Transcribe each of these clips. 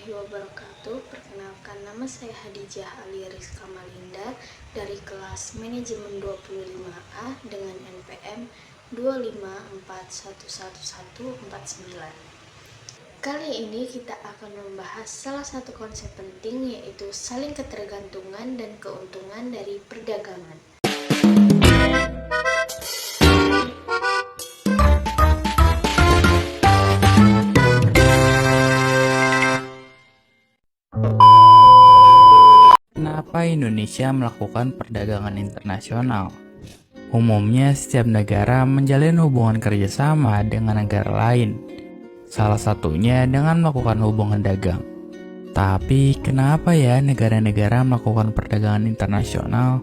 warahmatullahi wabarakatuh. Perkenalkan, nama saya Hadijah Ali Rizka Malinda dari kelas Manajemen 25A dengan NPM 254111149. Kali ini kita akan membahas salah satu konsep penting, yaitu saling ketergantungan dan keuntungan dari perdagangan. Kenapa Indonesia melakukan perdagangan internasional? Umumnya, setiap negara menjalin hubungan kerjasama dengan negara lain, salah satunya dengan melakukan hubungan dagang. Tapi, kenapa ya negara-negara melakukan perdagangan internasional?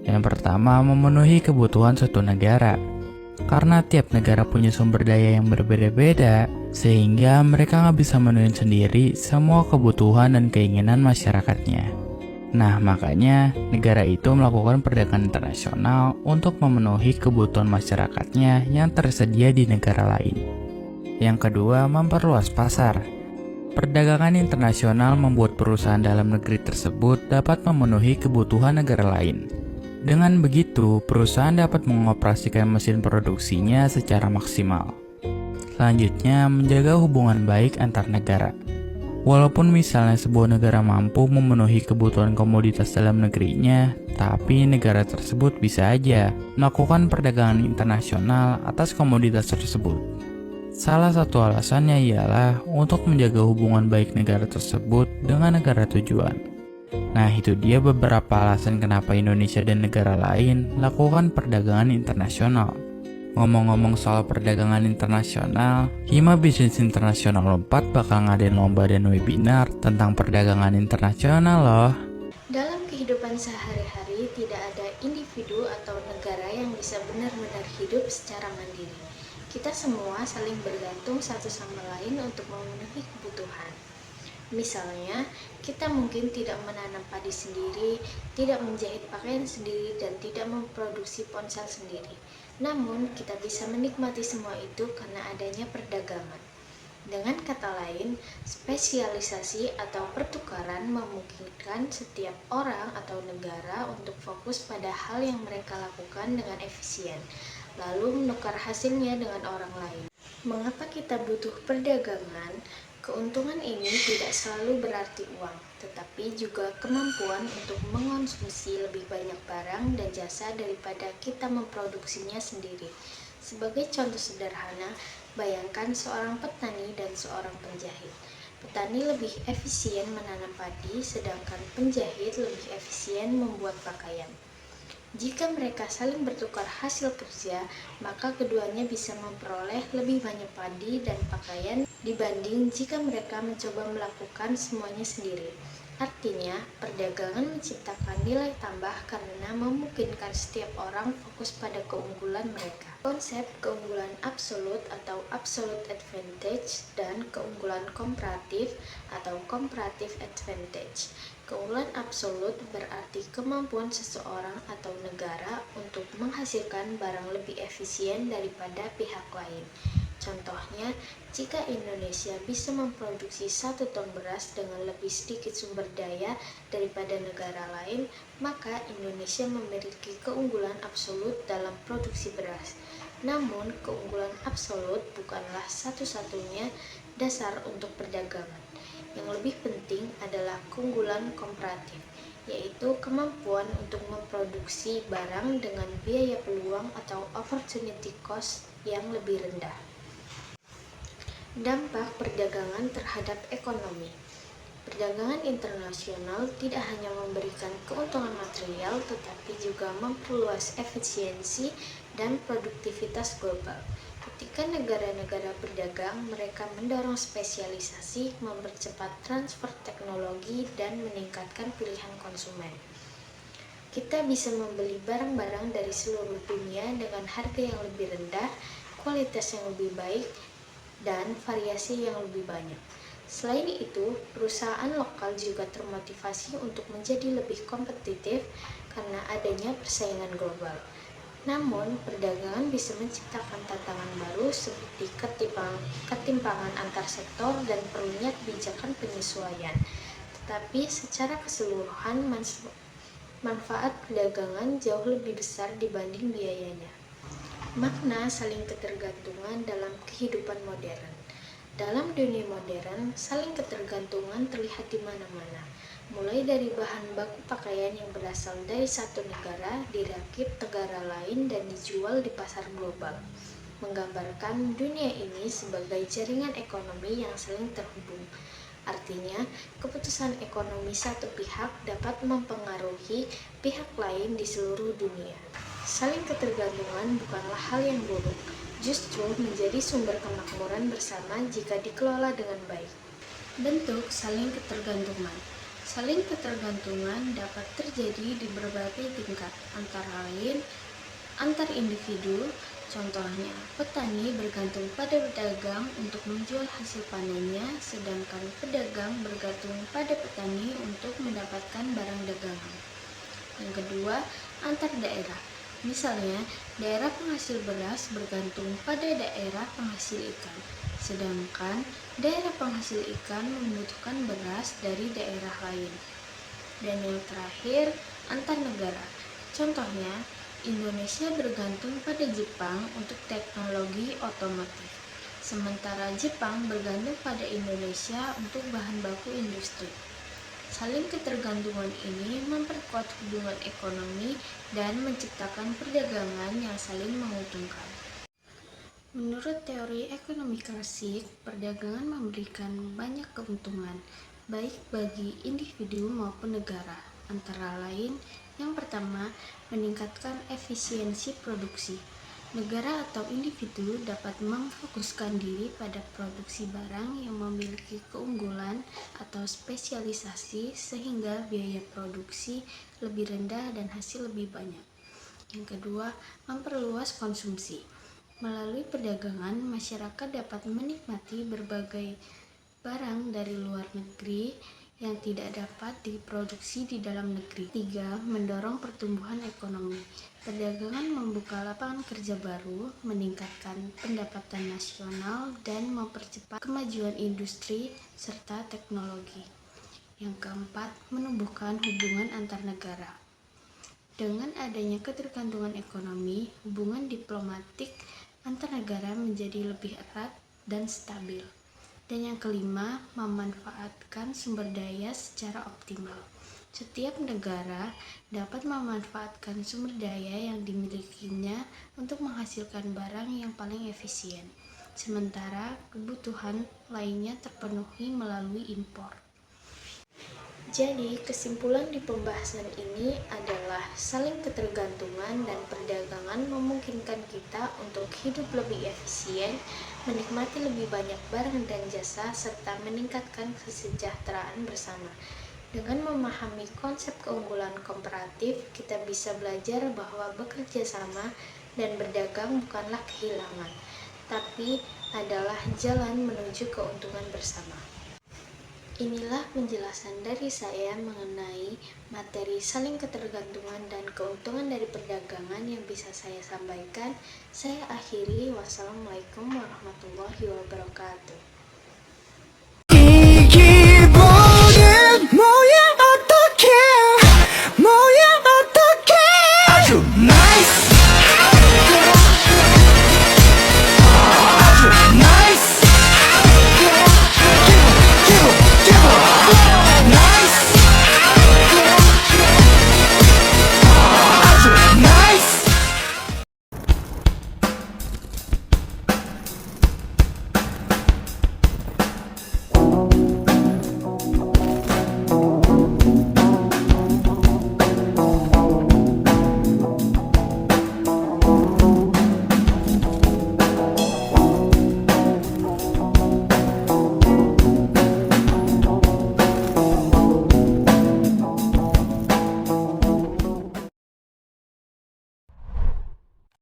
Yang pertama, memenuhi kebutuhan suatu negara. Karena tiap negara punya sumber daya yang berbeda-beda, sehingga mereka nggak bisa memenuhi sendiri semua kebutuhan dan keinginan masyarakatnya. Nah, makanya negara itu melakukan perdagangan internasional untuk memenuhi kebutuhan masyarakatnya yang tersedia di negara lain. Yang kedua, memperluas pasar. Perdagangan internasional membuat perusahaan dalam negeri tersebut dapat memenuhi kebutuhan negara lain. Dengan begitu, perusahaan dapat mengoperasikan mesin produksinya secara maksimal. Selanjutnya, menjaga hubungan baik antar negara. Walaupun misalnya sebuah negara mampu memenuhi kebutuhan komoditas dalam negerinya, tapi negara tersebut bisa aja melakukan perdagangan internasional atas komoditas tersebut. Salah satu alasannya ialah untuk menjaga hubungan baik negara tersebut dengan negara tujuan. Nah, itu dia beberapa alasan kenapa Indonesia dan negara lain melakukan perdagangan internasional. Ngomong-ngomong soal perdagangan internasional, Hima Bisnis Internasional 4 bakal ngadain lomba dan webinar tentang perdagangan internasional loh. Dalam kehidupan sehari-hari, tidak ada individu atau negara yang bisa benar-benar hidup secara mandiri. Kita semua saling bergantung satu sama lain untuk memenuhi kebutuhan. Misalnya, kita mungkin tidak menanam padi sendiri, tidak menjahit pakaian sendiri, dan tidak memproduksi ponsel sendiri. Namun, kita bisa menikmati semua itu karena adanya perdagangan. Dengan kata lain, spesialisasi atau pertukaran memungkinkan setiap orang atau negara untuk fokus pada hal yang mereka lakukan dengan efisien, lalu menukar hasilnya dengan orang lain. Mengapa kita butuh perdagangan? Keuntungan ini tidak selalu berarti uang, tetapi juga kemampuan untuk mengonsumsi lebih banyak barang dan jasa daripada kita memproduksinya sendiri. Sebagai contoh sederhana, bayangkan seorang petani dan seorang penjahit. Petani lebih efisien menanam padi, sedangkan penjahit lebih efisien membuat pakaian. Jika mereka saling bertukar hasil kerja, maka keduanya bisa memperoleh lebih banyak padi dan pakaian dibanding jika mereka mencoba melakukan semuanya sendiri. Artinya, perdagangan menciptakan nilai tambah karena memungkinkan setiap orang fokus pada keunggulan mereka. Konsep keunggulan absolut atau absolute advantage dan keunggulan komparatif atau comparative advantage. Keunggulan absolut berarti kemampuan seseorang atau negara untuk menghasilkan barang lebih efisien daripada pihak lain. Contohnya, jika Indonesia bisa memproduksi 1 ton beras dengan lebih sedikit sumber daya daripada negara lain, maka Indonesia memiliki keunggulan absolut dalam produksi beras. Namun, keunggulan absolut bukanlah satu-satunya dasar untuk perdagangan. Yang lebih penting adalah keunggulan komparatif, yaitu kemampuan untuk memproduksi barang dengan biaya peluang atau opportunity cost yang lebih rendah. Dampak perdagangan terhadap ekonomi. Perdagangan internasional tidak hanya memberikan keuntungan material, tetapi juga memperluas efisiensi dan produktivitas global. Ketika negara-negara berdagang, mereka mendorong spesialisasi, mempercepat transfer teknologi, dan meningkatkan pilihan konsumen. Kita bisa membeli barang-barang dari seluruh dunia dengan harga yang lebih rendah, kualitas yang lebih baik, dan variasi yang lebih banyak. Selain itu, perusahaan lokal juga termotivasi untuk menjadi lebih kompetitif karena adanya persaingan global. Namun, perdagangan bisa menciptakan tantangan baru seperti ketimpangan antar sektor dan perlunya kebijakan penyesuaian. Tetapi secara keseluruhan, manfaat perdagangan jauh lebih besar dibanding biayanya. Makna saling ketergantungan dalam kehidupan modern. Dalam dunia modern, saling ketergantungan terlihat di mana-mana. Mulai dari bahan baku pakaian yang berasal dari satu negara dirakit negara lain dan dijual di pasar global, menggambarkan dunia ini sebagai jaringan ekonomi yang saling terhubung. Artinya, keputusan ekonomi satu pihak dapat mempengaruhi pihak lain di seluruh dunia. Saling ketergantungan bukanlah hal yang buruk, justru menjadi sumber kemakmuran bersama jika dikelola dengan baik. Bentuk saling ketergantungan. Saling ketergantungan dapat terjadi di berbagai tingkat, antara lain antar individu. Contohnya, petani bergantung pada pedagang untuk menjual hasil panennya, sedangkan pedagang bergantung pada petani untuk mendapatkan barang dagangan. Yang kedua, antar daerah. Misalnya, daerah penghasil beras bergantung pada daerah penghasil ikan, sedangkan daerah penghasil ikan membutuhkan beras dari daerah lain. Dan yang terakhir, antar negara. Contohnya, Indonesia bergantung pada Jepang untuk teknologi otomotif, sementara Jepang bergantung pada Indonesia untuk bahan baku industri. Saling ketergantungan ini memperkuat hubungan ekonomi dan menciptakan perdagangan yang saling menguntungkan. Menurut teori ekonomi klasik, perdagangan memberikan banyak keuntungan, baik bagi individu maupun negara. Antara lain, yang pertama, meningkatkan efisiensi produksi. Negara atau individu dapat memfokuskan diri pada produksi barang yang memiliki keunggulan atau spesialisasi sehingga biaya produksi lebih rendah dan hasil lebih banyak. Yang kedua, memperluas konsumsi. Melalui perdagangan, masyarakat dapat menikmati berbagai barang dari luar negeri yang tidak dapat diproduksi di dalam negeri. 3. Mendorong pertumbuhan ekonomi. Perdagangan membuka lapangan kerja baru, meningkatkan pendapatan nasional, dan mempercepat kemajuan industri serta teknologi. Yang keempat, menumbuhkan hubungan antar negara. Dengan adanya ketergantungan ekonomi, hubungan diplomatik antar negara menjadi lebih erat dan stabil. Dan yang kelima, memanfaatkan sumber daya secara optimal. Setiap negara dapat memanfaatkan sumber daya yang dimilikinya untuk menghasilkan barang yang paling efisien, sementara kebutuhan lainnya terpenuhi melalui impor. Jadi, kesimpulan di pembahasan ini adalah saling ketergantungan dan perdagangan memungkinkan kita untuk hidup lebih efisien, menikmati lebih banyak barang dan jasa, serta meningkatkan kesejahteraan bersama. Dengan memahami konsep keunggulan komparatif, kita bisa belajar bahwa bekerja sama dan berdagang bukanlah kehilangan, tapi adalah jalan menuju keuntungan bersama. Inilah penjelasan dari saya mengenai materi saling ketergantungan dan keuntungan dari perdagangan yang bisa saya sampaikan. Saya akhiri. Wassalamualaikum warahmatullahi wabarakatuh.